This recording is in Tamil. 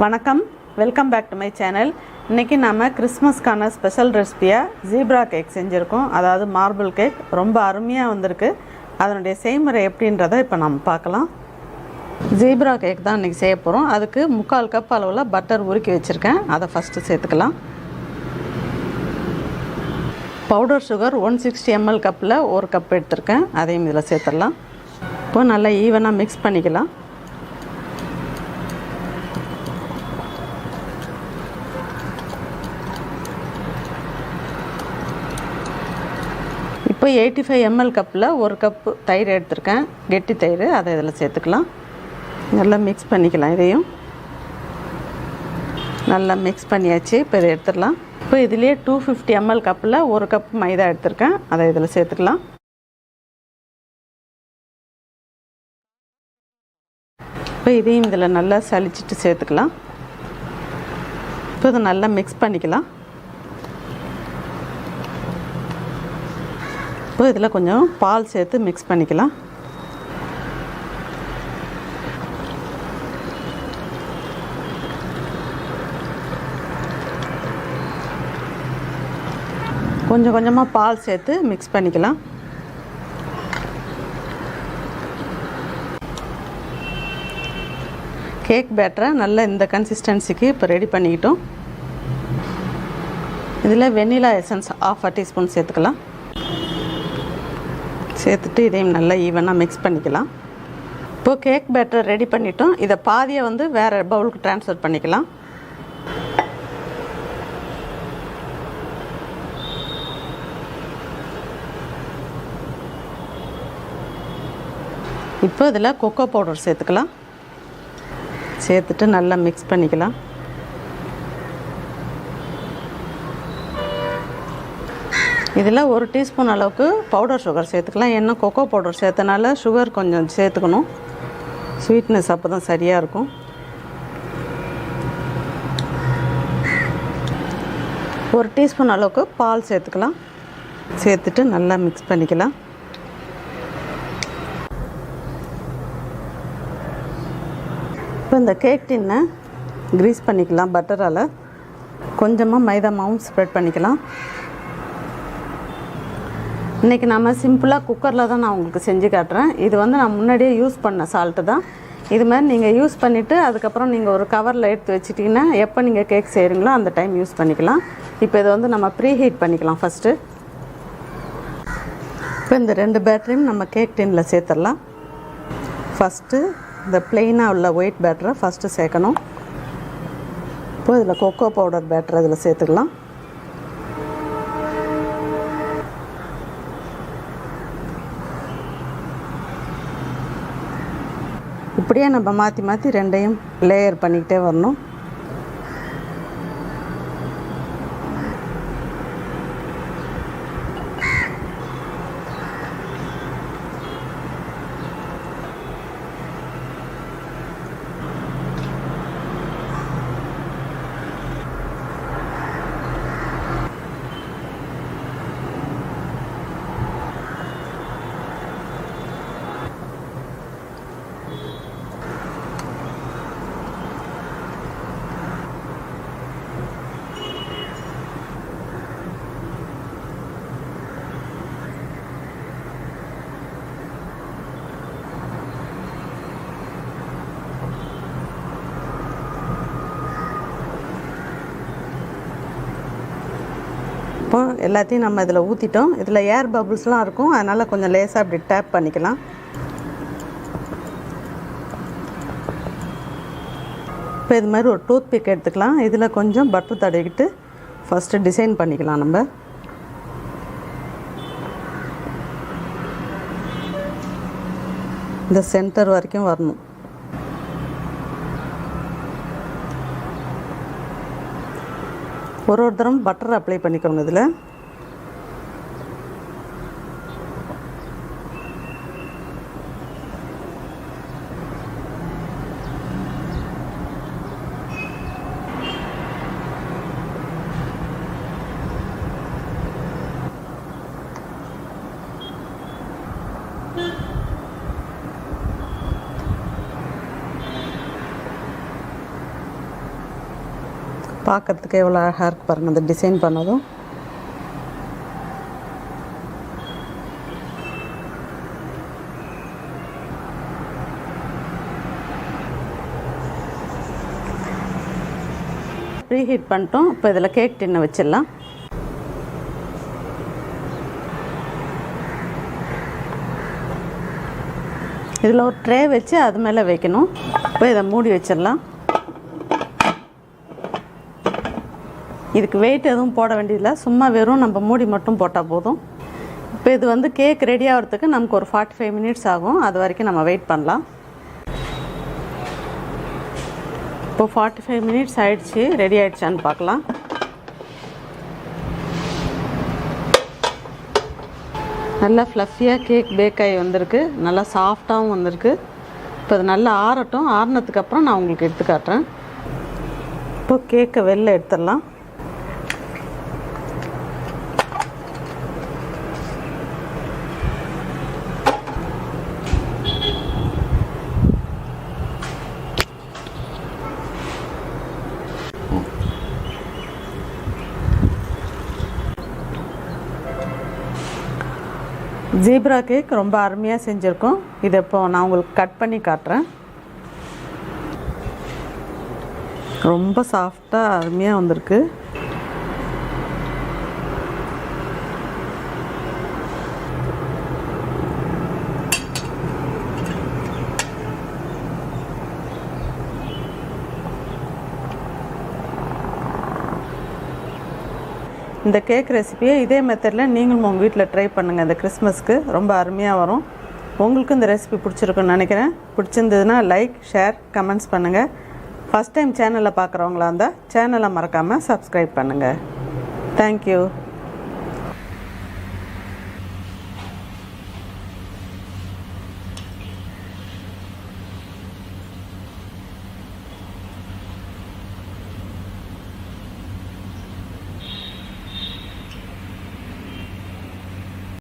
வணக்கம், welcome back to my channel. இன்றைக்கி நம்ம கிறிஸ்மஸ்க்கான ஸ்பெஷல் ரெசிபியாக ஜீப்ரா கேக் செஞ்சுருக்கோம். அதாவது மார்பிள் கேக் ரொம்ப அருமையாக வந்திருக்கு. அதனுடைய செய்முறை எப்படின்றத இப்போ நம்ம பார்க்கலாம். ஜீப்ரா கேக் தான் இன்றைக்கி செய்ய போகிறோம். அதுக்கு 3/4 கப் அளவில் பட்டர் உருக்கி வச்சுருக்கேன். அதை ஃபஸ்ட்டு சேர்த்துக்கலாம். பவுடர் சுகர் 160 ml கப்பில் 1 கப் எடுத்திருக்கேன். அதையும் இதில் சேர்த்துடலாம். இப்போ நல்லா ஈவனாக மிக்ஸ் பண்ணிக்கலாம். இப்போ 85 ml கப்பில் 1 கப்பு தயிர் எடுத்திருக்கேன், கெட்டி தயிர். அதை இதில் சேர்த்துக்கலாம். நல்லா மிக்ஸ் பண்ணிக்கலாம். இதையும் நல்லா மிக்ஸ் பண்ணியாச்சு. இப்போ இதை எடுத்துடலாம். இப்போ இதிலே 250 ml கப்பில் 1 கப் மைதா எடுத்திருக்கேன். அதை இதில் சேர்த்துக்கலாம். இப்போ இதையும் இதில் நல்லா சலிச்சிட்டு சேர்த்துக்கலாம். இப்போ இதை நல்லா மிக்ஸ் பண்ணிக்கலாம். இப்போ இதில் கொஞ்சம் பால் சேர்த்து மிக்ஸ் பண்ணிக்கலாம். கொஞ்சம் கொஞ்சமாக பால் சேர்த்து மிக்ஸ் பண்ணிக்கலாம். கேக் பேட்டரை நல்லா இந்த கன்சிஸ்டன்சிக்கு இப்போ ரெடி பண்ணிக்கிட்டோம். இதில் வெண்ணிலா எசன்ஸ் 1/2 டீஸ்பூன் சேர்த்துக்கலாம். சேர்த்துட்டு இதையும் நல்லா ஈவனாக மிக்ஸ் பண்ணிக்கலாம். இப்போது கேக் பேட்டர் ரெடி பண்ணிட்டோம். இதை பாதியை வேறு பவுலுக்கு ட்ரான்ஸ்ஃபர் பண்ணிக்கலாம். இப்போ இதில் கொக்கோ பவுடர் சேர்த்துக்கலாம். சேர்த்துட்டு நல்லா மிக்ஸ் பண்ணிக்கலாம். இதில் 1 டீஸ்பூன் அளவுக்கு பவுடர் சுகர் சேர்த்துக்கலாம். ஏன்னா கொக்கோ பவுடர் சேர்த்தனால சுகர் கொஞ்சம் சேர்த்துக்கணும். ஸ்வீட்னஸ் அப்போ தான் சரியாக இருக்கும். ஒரு டீஸ்பூன் அளவுக்கு பால் சேர்த்துக்கலாம். சேர்த்துட்டு நல்லா மிக்ஸ் பண்ணிக்கலாம். இப்போ இந்த கேக் டின்னை க்ரீஸ் பண்ணிக்கலாம். பட்டரால் கொஞ்சமாக மைதா மாவும் ஸ்ப்ரெட் பண்ணிக்கலாம். இன்றைக்கி நம்ம சிம்பிளாக குக்கரில் தான் நான் உங்களுக்கு செஞ்சு காட்டுறேன். இது நான் முன்னாடியே யூஸ் பண்ண சால்ட்டு தான். இது மாதிரி நீங்கள் யூஸ் பண்ணிவிட்டு அதுக்கப்புறம் நீங்கள் ஒரு கவரில் எடுத்து வச்சுட்டிங்கன்னா எப்போ நீங்கள் கேக் செய்கிறீங்களோ அந்த டைம் யூஸ் பண்ணிக்கலாம். இப்போ இதை நம்ம ப்ரீ ஹீட் பண்ணிக்கலாம் ஃபஸ்ட்டு. இப்போ இந்த 2 பேட்டரையும் நம்ம கேக் டின்னில் சேர்த்துடலாம். ஃபஸ்ட்டு இந்த ப்ளெயினாக உள்ள ஒயிட் பேட்டரை ஃபஸ்ட்டு சேர்க்கணும். இப்போ இதில் கொக்கோ பவுடர் பேட்டரை இதில் சேர்த்துக்கலாம். இப்படியே நம்ம மாற்றி மாற்றி 2யும் லேயர் பண்ணிக்கிட்டே வரணும். இப்போ எல்லாத்தையும் நம்ம இதில் ஊற்றிட்டோம். இதில் ஏர் பபுள்ஸ்லாம் இருக்கும். அதனால் கொஞ்சம் லேசாக அப்படி டேப் பண்ணிக்கலாம். இப்போ இது மாதிரி ஒரு டூத் பிக் எடுத்துக்கலாம். இதில் கொஞ்சம் பட்டர் தடவிக்கிட்டு ஃபஸ்ட்டு டிசைன் பண்ணிக்கலாம். நம்ம இந்த சென்டர் வரைக்கும் வரணும். ஒரு தரம் பட்டர் அப்ளை பண்ணிக்கோங்க. இதில் பார்க்குறதுக்கு எவ்வளோ அழகாக இருக்குது பாருங்கள் அந்த டிசைன் பண்ணதும். ப்ரீ ஹீட் பண்ணிட்டோம். இப்போ இதில் கேக் டின்னை வச்சிடலாம். இதில் ஒரு ட்ரே வச்சு அது மேலே வைக்கணும். இப்போ இதை மூடி வச்சிடலாம். இதுக்கு வெயிட் எதுவும் போட வேண்டியதில்லை, சும்மா வெறும் நம்ம மூடி மட்டும் போட்டால் போதும். இப்போ இது வந்து கேக் ரெடி ஆகிறதுக்கு நமக்கு ஒரு 45 மினிட்ஸ் ஆகும். அது வரைக்கும் நம்ம வெயிட் பண்ணலாம். இப்போ 45 மினிட்ஸ் ஆகிடுச்சு. ரெடி ஆகிடுச்சான்னு பார்க்கலாம். நல்லா ஃப்ளஃபியாக கேக் பேக் ஆகி வந்திருக்கு. நல்லா சாஃப்டாகவும் வந்திருக்கு. இப்போ அது நல்லா ஆறட்டும். ஆறினதுக்கப்புறம் நான் உங்களுக்கு எடுத்து காட்டுறேன். இப்போ கேக்கை வெளில எடுத்துடலாம். ஜீப்ரா கேக் ரொம்ப அருமையாக செஞ்சுருக்கோம். இதை இப்போ நான் உங்களுக்கு கட் பண்ணி காட்டுறேன். ரொம்ப சாஃப்டாக அருமையாக வந்திருக்கு. இந்த கேக் ரெசிபியை இதே மெத்தடில் நீங்களும் உங்கள் வீட்டில் ட்ரை பண்ணுங்கள். இந்த கிறிஸ்மஸ்க்கு ரொம்ப அருமையாக வரும். உங்களுக்கும் இந்த ரெசிபி பிடிச்சிருக்குன்னு நினைக்கிறேன். பிடிச்சிருந்ததுன்னா லைக், ஷேர், கமெண்ட்ஸ் பண்ணுங்கள். ஃபஸ்ட் டைம் சேனலை பார்க்குறவங்களா இருந்தால் சேனலை மறக்காமல் சப்ஸ்கிரைப் பண்ணுங்கள். தேங்க்யூ.